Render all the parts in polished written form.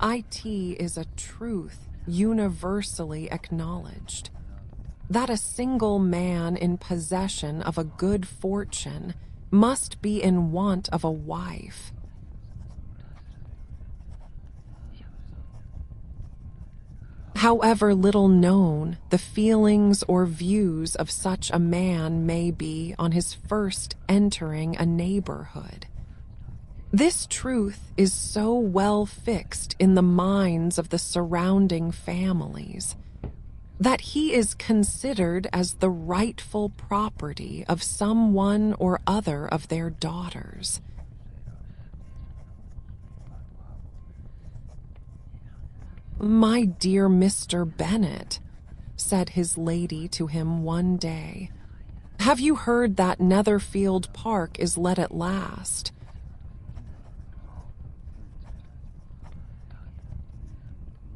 It is a truth universally acknowledged that a single man in possession of a good fortune must be in want of a wife. However little known the feelings or views of such a man may be on his first entering a neighborhood, this truth is so well fixed in the minds of the surrounding families that he is considered as the rightful property of some one or other of their daughters. "My dear Mr. Bennet," said his lady to him one day, "have you heard that Netherfield Park is let at last?"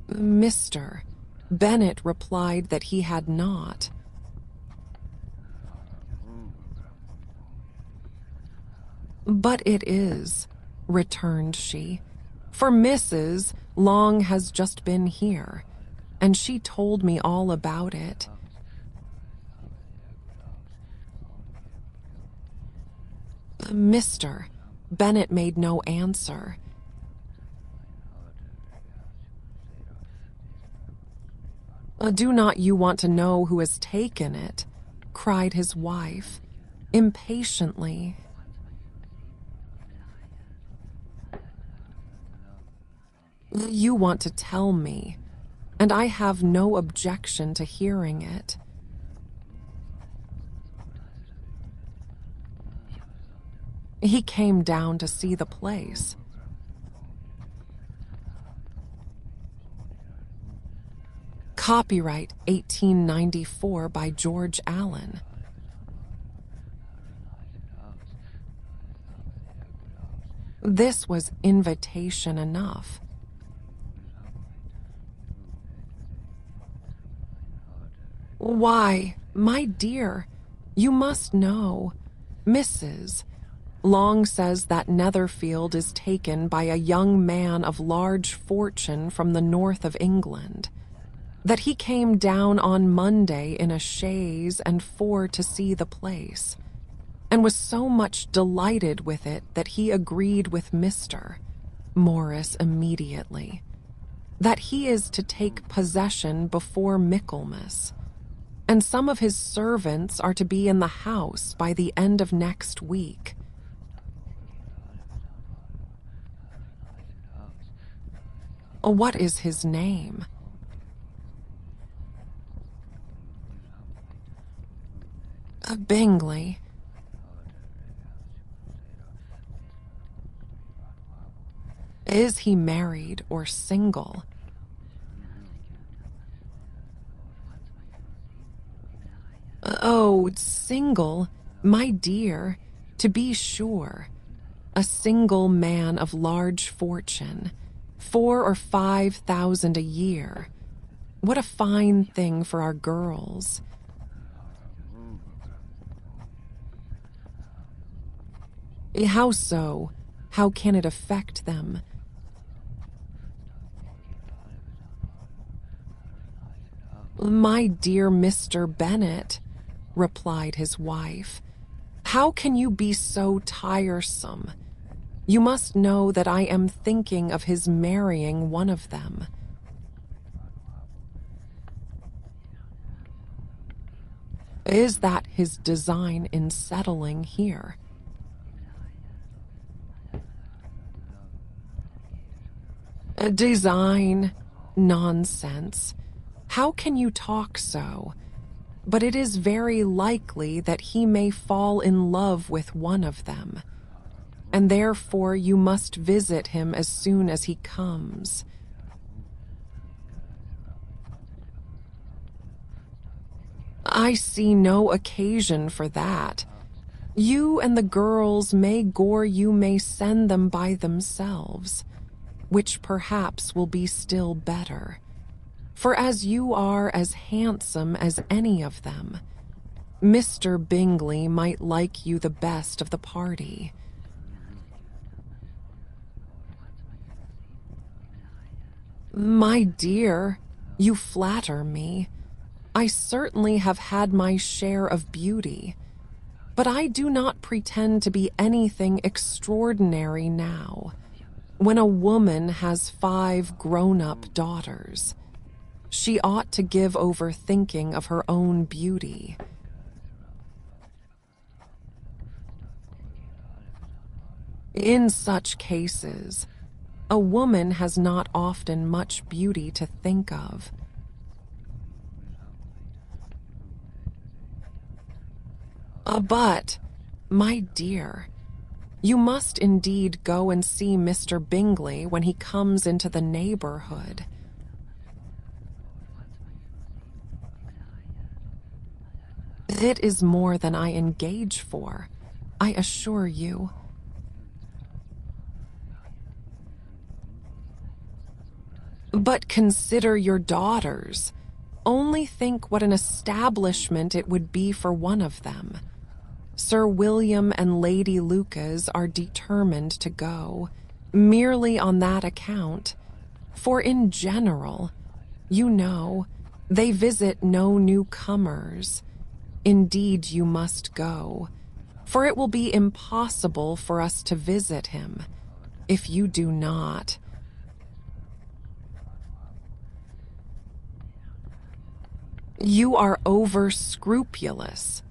Mr. Bennet replied that he had not. "But it is," returned she, "for Mrs. Long has just been here, and she told me all about it." Mr. Bennet made no answer. "Do not you want to know who has taken it?" cried his wife, impatiently. "You want to tell me, and I have no objection to hearing it." "He came down to see the place." Copyright 1894 by George Allen. This was invitation enough. "Why, my dear, you must know. Mrs. Long says that Netherfield is taken by a young man of large fortune from the north of England, that he came down on Monday in a chaise and four to see the place, and was so much delighted with it that he agreed with Mr. Morris immediately, that he is to take possession before Michaelmas, and some of his servants are to be in the house by the end of next week." "What is his name?" "Bingley." "Is he married or single?" "Oh, single, my dear, to be sure. A single man of large fortune, 4,000 or 5,000 a year. What a fine thing for our girls." "How so? How can it affect them?" "My dear Mr. Bennet," replied his wife, "how can you be so tiresome? You must know that I am thinking of his marrying one of them." "Is that his design in settling here?" "A design? Nonsense. How can you talk so? But it is very likely that he may fall in love with one of them, and therefore you must visit him as soon as he comes." "I see no occasion for that. You and the girls you may send them by themselves, which perhaps will be still better. For as you are as handsome as any of them, Mr. Bingley might like you the best of the party." My dear, you flatter me. I certainly have had my share of beauty, but I do not pretend to be anything extraordinary now. When a woman has 5 grown-up daughters, she ought to give over thinking of her own beauty. In such cases, a woman has not often much beauty to think of. But, my dear, you must indeed go and see Mr. Bingley when he comes into the neighborhood. It is more than I engage for, I assure you. But consider your daughters. Only think what an establishment it would be for one of them. Sir William and Lady Lucas are determined to go, merely on that account, for in general, you know, they visit no newcomers. Indeed, you must go, for it will be impossible for us to visit him, if you do not. You are over-scrupulous.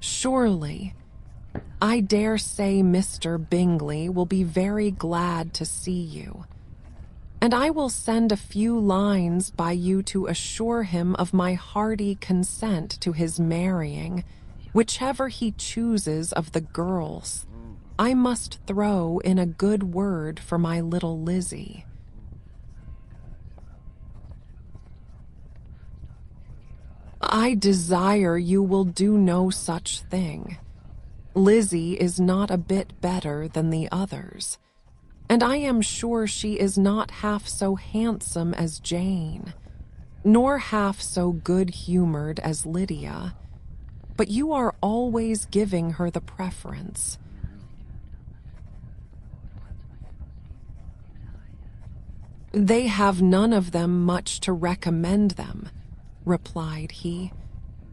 Surely, I dare say Mr. Bingley will be very glad to see you, and I will send a few lines by you to assure him of my hearty consent to his marrying whichever he chooses of the girls. I must throw in a good word for my little Lizzie. I desire you will do no such thing. Lizzie is not a bit better than the others, and I am sure she is not half so handsome as Jane, nor half so good-humored as Lydia, but you are always giving her the preference. They have none of them much to recommend them, replied he.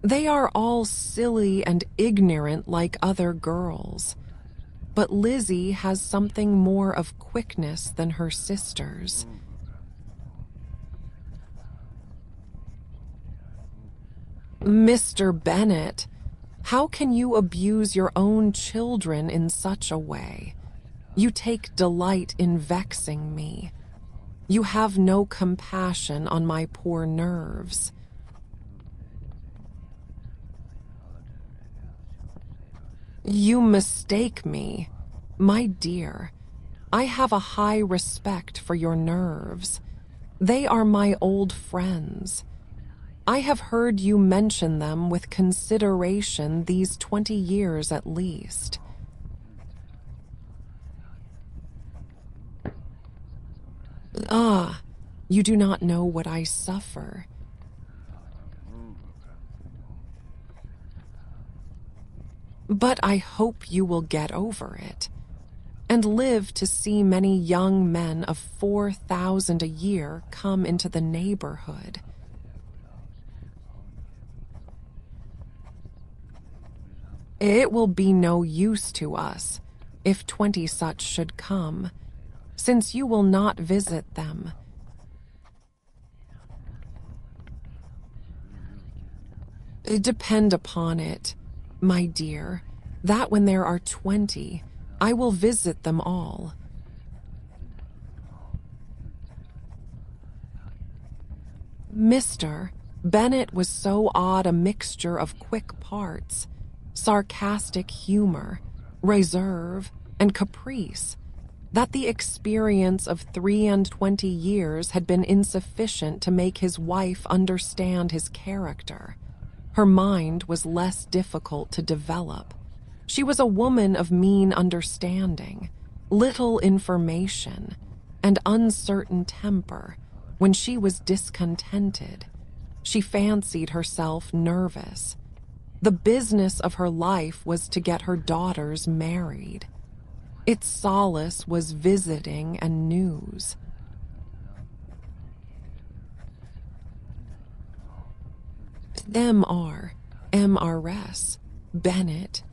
They are all silly and ignorant like other girls, but Lizzie has something more of quickness than her sisters. Mr. Bennet, how can you abuse your own children in such a way? You take delight in vexing me. You have no compassion on my poor nerves. You mistake me, my dear. I have a high respect for your nerves. They are my old friends. I have heard you mention them with consideration these 20 years at least. Ah, you do not know what I suffer. But I hope you will get over it, and live to see many young men of 4,000 a year come into the neighborhood. It will be no use to us if 20 such should come, since you will not visit them. Depend upon it, my dear, that when there are 20, I will visit them all. Mr. Bennet was so odd a mixture of quick parts, sarcastic humor, reserve, and caprice, that the experience of 23 years had been insufficient to make his wife understand his character. Her mind was less difficult to develop. She was a woman of mean understanding, little information, and uncertain temper. When she was discontented, she fancied herself nervous. The business of her life was to get her daughters married. Its solace was visiting and news. them are MRS, Bennett.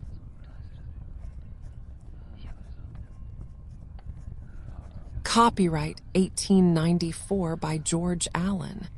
Copyright 1894 by George Allen.